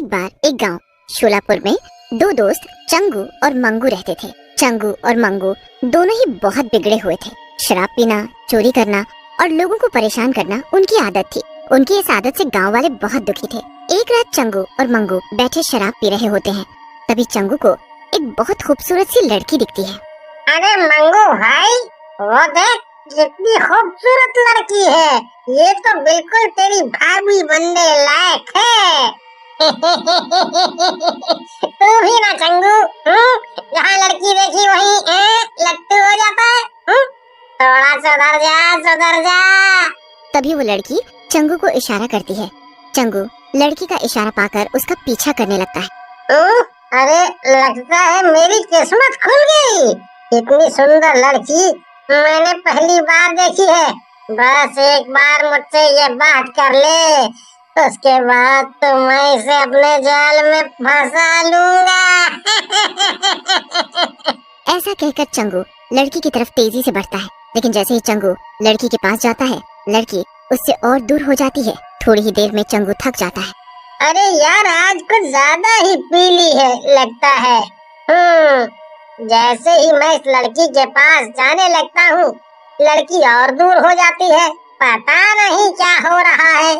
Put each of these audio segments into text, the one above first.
एक बार एक गांव शोलापुर में दो दोस्त चंगू और मंगू रहते थे। चंगू और मंगू दोनों ही बहुत बिगड़े हुए थे। शराब पीना, चोरी करना और लोगों को परेशान करना उनकी आदत थी। उनकी इस आदत से गांव वाले बहुत दुखी थे। एक रात चंगू और मंगू बैठे शराब पी रहे होते हैं। तभी चंगू को एक बहुत खूबसूरत सी लड़की दिखती है। अरे मंगू भाई, वो देख कितनी खूबसूरत लड़की है। ये तो बिल्कुल तेरी भाभी बनने लायक है। तू भी ना चंगू, जहाँ लड़की देखी वहीं लट्टू हो जाता है। थोड़ा सुधर जा, सुधर जा। तभी वो लड़की चंगू को इशारा करती है। चंगू लड़की का इशारा पाकर उसका पीछा करने लगता है। अरे लगता है मेरी किस्मत खुल गई। इतनी सुंदर लड़की मैंने पहली बार देखी है। बस एक बार मुझसे ये बात कर ले, उसके बाद तो मैं इसे अपने जाल में फंसा लूंगा। ऐसा कहकर चंगू लड़की की तरफ तेजी से बढ़ता है, लेकिन जैसे ही चंगू लड़की के पास जाता है, लड़की उससे और दूर हो जाती है। थोड़ी ही देर में चंगू थक जाता है। अरे यार, आज कुछ ज्यादा ही पीली है लगता है। जैसे ही मैं इस लड़की के पास जाने लगता हूँ, लड़की और दूर हो जाती है। पता नहीं क्या हो रहा है।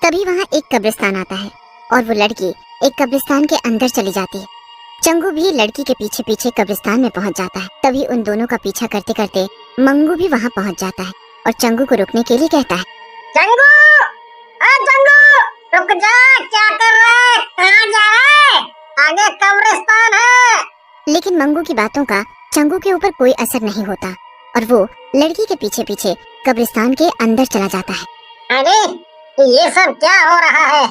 तभी वहाँ एक कब्रिस्तान आता है और वो लड़की एक कब्रिस्तान के अंदर चली जाती है। चंगू भी लड़की के पीछे पीछे कब्रिस्तान में पहुँच जाता है। तभी उन दोनों का पीछा करते करते मंगू भी वहाँ पहुँच जाता है और चंगू को रुकने के लिए कहता है, चंगू, चंगू, रुक जा, क्या कर रहा है? कहाँ जा रहा है? आगे कब्रिस्तान है। लेकिन मंगू की बातों का चंगू के ऊपर कोई असर नहीं होता और वो लड़की के पीछे पीछे कब्रिस्तान के अंदर चला जाता है। अरे ये सब क्या हो रहा है?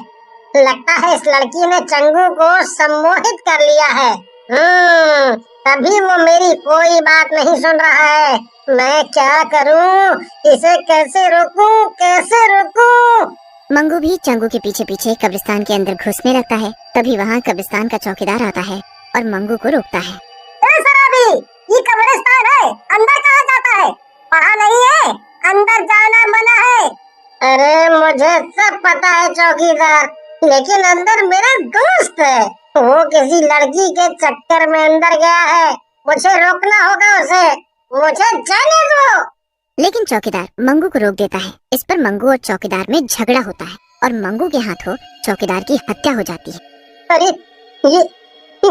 लगता है इस लड़की ने चंगू को सम्मोहित कर लिया है। तभी वो मेरी कोई बात नहीं सुन रहा है। मैं क्या करूं? इसे कैसे रोकूं? कैसे रोकूं? मंगू भी चंगू के पीछे पीछे कब्रिस्तान के अंदर घुसने लगता है। तभी वहाँ कब्रिस्तान का चौकीदार आता है और मंगू को रोकता है। शराबी, ये कब्रिस्तान है, अंदर कहाँ जाता है? पढ़ा नहीं है? अंदर जाना मना है। अरे मुझे सब पता है चौकीदार, लेकिन अंदर मेरा दोस्त है। वो किसी लड़की के चक्कर में अंदर गया है। मुझे रोकना होगा उसे। मुझे जाने दो। लेकिन चौकीदार मंगू को रोक देता है। इस पर मंगू और चौकीदार में झगड़ा होता है और मंगू के हाथों चौकीदार की हत्या हो जाती है। अरे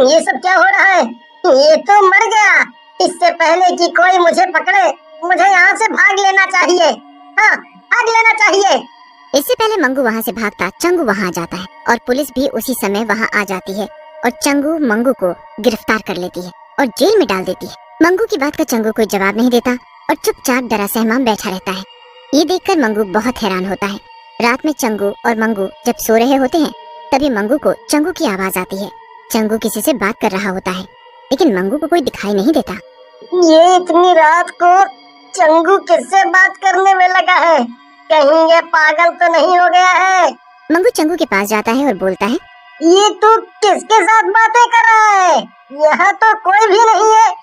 ये सब क्या हो रहा है? ये तो मर गया। इससे पहले कि कोई मुझे पकड़े, मुझे यहाँ से भाग लेना चाहिए। हाँ, भाग लेना चाहिए। इससे पहले मंगू वहाँ से भागता चंगू वहाँ आ जाता है और पुलिस भी उसी समय वहाँ आ जाती है और चंगू मंगू को गिरफ्तार कर लेती है और जेल में डाल देती है। मंगू की बात का चंगू कोई जवाब नहीं देता और चुपचाप डरा सहमा बैठा रहता है। ये देखकर मंगू बहुत हैरान होता है। रात में चंगू और मंगू जब सो रहे होते हैं, तभी मंगू को चंगू की आवाज आती है। चंगू किसी से बात कर रहा होता है, लेकिन मंगू को कोई दिखाई नहीं देता। ये इतनी रात को चंगू किससे बात करने में लगा है? कहीं ये पागल तो नहीं हो गया है? मंगू चंगू के पास जाता है और बोलता है, ये तू किसके साथ बातें कर रहा है? यहाँ तो कोई भी नहीं है।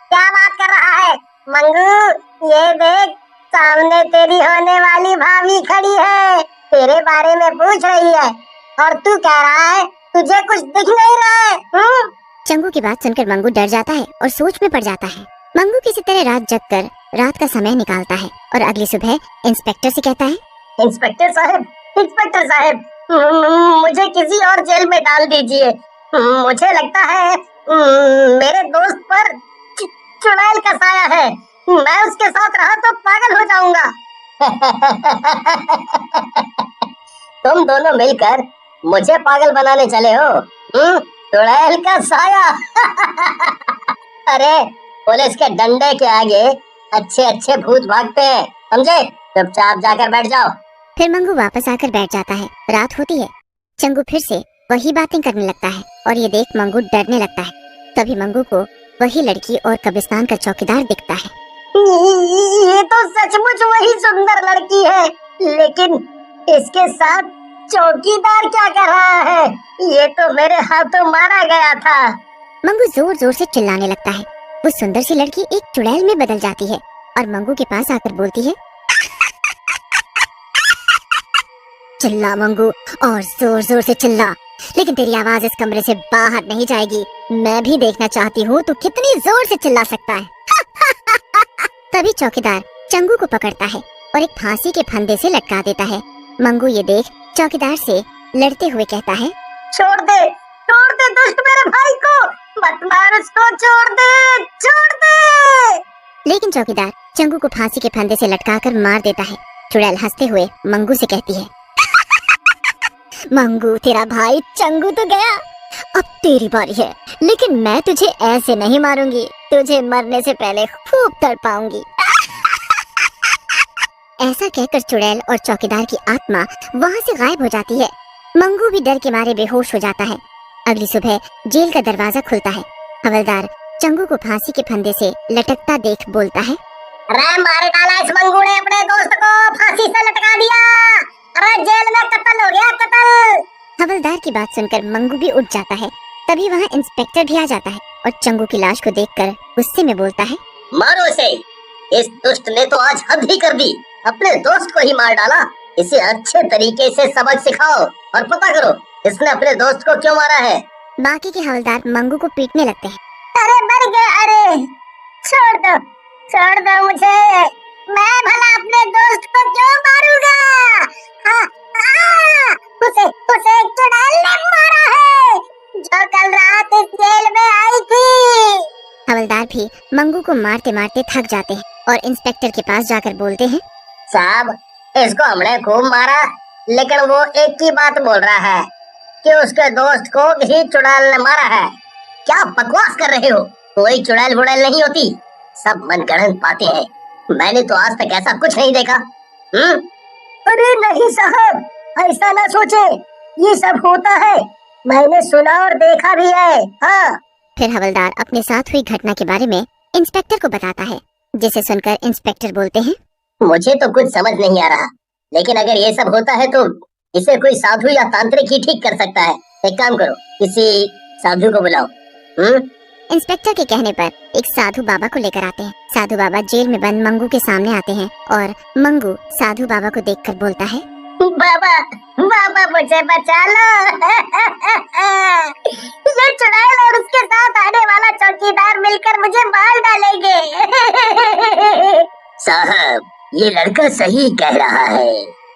क्या बात कर रहा है मंगू? ये देख, सामने तेरी होने वाली भाभी खड़ी है, तेरे बारे में पूछ रही है और तू कह रहा है तुझे कुछ दिख नहीं रहा है। चंगू की बात सुनकर मंगू डर जाता है और सोच में पड़ जाता है। मंगू किसी तरह रात जगकर रात का समय निकालता है और अगली सुबह इंस्पेक्टर से कहता है, इंस्पेक्टर साहब, इंस्पेक्टर साहब, मुझे किसी और जेल में डाल दीजिए। मुझे लगता है मेरे दोस्त पर चुड़ैल का साया है। मैं उसके साथ रहा तो पागल हो जाऊंगा। तुम दोनों मिलकर मुझे पागल बनाने चले हो। चुड़ैल का साया। अरे पुलिस के डंडे के आगे अच्छे अच्छे भूत भागते हैं, समझे? चुपचाप जाकर बैठ जाओ। फिर मंगू वापस आकर बैठ जाता है। रात होती है। चंगू फिर से वही बातें करने लगता है और ये देख मंगू डरने लगता है। तभी मंगू को वही लड़की और कब्रिस्तान का चौकीदार दिखता है। ये तो सचमुच वही सुंदर लड़की है, लेकिन इसके साथ चौकीदार क्या कर रहा है? ये तो मेरे हाथों मारा गया था। मंगू जोर जोर से चिल्लाने लगता है। वो सुंदर सी लड़की एक चुड़ैल में बदल जाती है और मंगू के पास आकर बोलती है, चिल्ला मंगू, और जोर जोर से चिल्ला, लेकिन तेरी आवाज इस कमरे से बाहर नहीं जाएगी। मैं भी देखना चाहती हूँ तू कितनी जोर से चिल्ला सकता है। तभी चौकीदार चंगू को पकड़ता है और एक फांसी के फंदे से लटका देता है। मंगू ये देख चौकीदार से लड़ते हुए कहता है, छोड़ दे दुष्ट मेरे भाई को, मत मार उसको, छोड़ दे। लेकिन चौकीदार चंगू को फांसी के फंदे से लटकाकर मार देता है। चुड़ैल हंसते हुए मंगू से कहती है, मंगू तेरा भाई चंगू तो गया, अब तेरी बारी है, लेकिन मैं तुझे ऐसे नहीं मारूंगी, तुझे मरने से पहले खूब तड़पाऊंगी। ऐसा कहकर चुड़ैल और चौकीदार की आत्मा वहाँ से गायब हो जाती है। मंगू भी डर के मारे बेहोश हो जाता है। अगली सुबह जेल का दरवाजा खुलता है। हवलदार चंगू को फांसी के फंदे से लटकता देख बोलता है, अरे मार डाला इस मंगू ने अपने दोस्त को, फांसी से लटका दिया। अरे जेल में कत्ल हो गया, कत्ल। हवलदार की बात सुनकर मंगू भी उठ जाता है। तभी वहाँ इंस्पेक्टर भी आ जाता है और चंगू की लाश को देखकर गुस्से में बोलता है, मारो इसे, इस दुष्ट ने तो आज हद ही कर दी, अपने दोस्त को ही मार डाला। इसे अच्छे तरीके से सबक सिखाओ और पता करो इसने अपने दोस्त को क्यों मारा है। बाकी के हवलदार मंगू को पीटने लगते हैं। अरे मर गए, अरे छोड़ दो मुझे, मैं भला अपने दोस्त को क्यों मारूंगा। हाँ, उसे चुड़ैल ने मारा है, जो कल रात इस जेल में आई थी। हवलदार भी मंगू को मारते मारते थक जाते हैं और इंस्पेक्टर के पास जाकर बोलते हैं, साहब इसको हमने खूब मारा, लेकिन वो एक ही बात बोल रहा है कि उसके दोस्त को ही चुड़ैल ने मारा है। क्या बकवास कर रहे हो, कोई चुड़ैल बुड़ैल नहीं होती, सब मनगढ़ंत बातें हैं। मैंने तो आज तक ऐसा कुछ नहीं देखा। अरे नहीं साहब, ऐसा ना सोचे, ये सब होता है, मैंने सुना और देखा भी है। हाँ। फिर हवलदार अपने साथ हुई घटना के बारे में इंस्पेक्टर को बताता है, जिसे सुनकर इंस्पेक्टर बोलते हैं, मुझे तो कुछ समझ नहीं आ रहा, लेकिन अगर ये सब होता है तो इसे कोई साधु या तांत्रिक ही ठीक कर सकता है। एक काम करो, किसी साधु को बुलाओ। इंस्पेक्टर के कहने पर एक साधु बाबा को लेकर आते हैं। साधु बाबा जेल में बंद मंगू के सामने आते हैं और मंगू साधु बाबा को देखकर बोलता है, बाबा मुझे बचा लो। ये चुड़ैल और उसके साथ आने वाला चौकीदार मिलकर मुझे मार डालेंगे। साहब ये लड़का सही कह रहा है,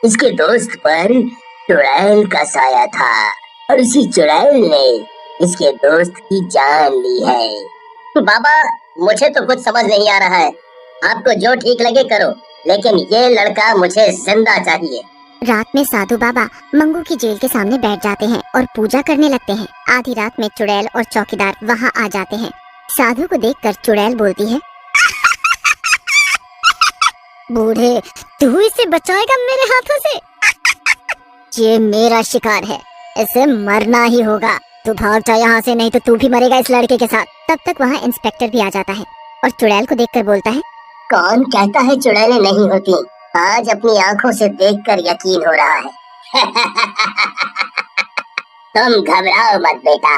इसके दोस्त पर चुड़ैल का साया था और इसी चुड़ैल ने इसके दोस्त की जान ली है। बाबा मुझे तो कुछ समझ नहीं आ रहा है, आपको जो ठीक लगे करो, लेकिन ये लड़का मुझे जिंदा चाहिए। रात में साधु बाबा मंगू की जेल के सामने बैठ जाते हैं और पूजा करने लगते हैं। आधी रात में चुड़ैल और चौकीदार वहाँ आ जाते हैं। साधु को देखकर चुड़ैल बोलती है, बूढ़े तू इसे बचाएगा मेरे हाथों से? ये मेरा शिकार है, इसे मरना ही होगा, तू भाग जा यहाँ से, नहीं तो तू भी मरेगा इस लड़के के साथ। तब तक वहाँ इंस्पेक्टर भी आ जाता है और चुड़ैल को देखकर बोलता है, कौन कहता है चुड़ैलें नहीं होती, आज अपनी आंखों से देखकर यकीन हो रहा है। तुम घबराओ मत बेटा,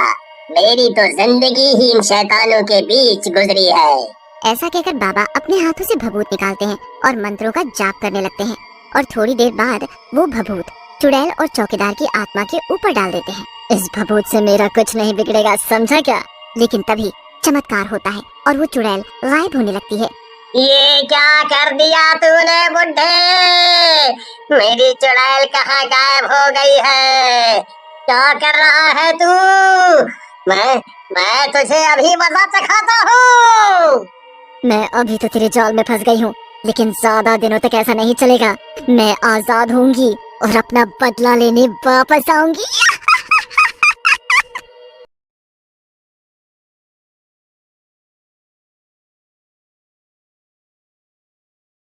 मेरी तो जिंदगी ही इन शैतानों के बीच गुजरी है। ऐसा कहकर बाबा अपने हाथों से भभूत निकालते हैं और मंत्रों का जाप करने लगते हैं और थोड़ी देर बाद वो भभूत चुड़ैल और चौकीदार की आत्मा के ऊपर डाल देते हैं। इस भभूत से मेरा कुछ नहीं बिगड़ेगा, समझा क्या? लेकिन तभी चमत्कार होता है और वो चुड़ैल गायब होने लगती है। ये क्या कर दिया तूने बुड्ढे, मेरी चुड़ैल कहाँ गायब हो गई है? क्या कर रहा है तू? मैं तुझे अभी मजा चखाता हूँ। मैं अभी तो तेरे जाल में फंस गई हूँ, लेकिन ज्यादा दिनों तक ऐसा नहीं चलेगा। मैं आजाद होंगी और अपना बदला लेने वापस आऊंगी।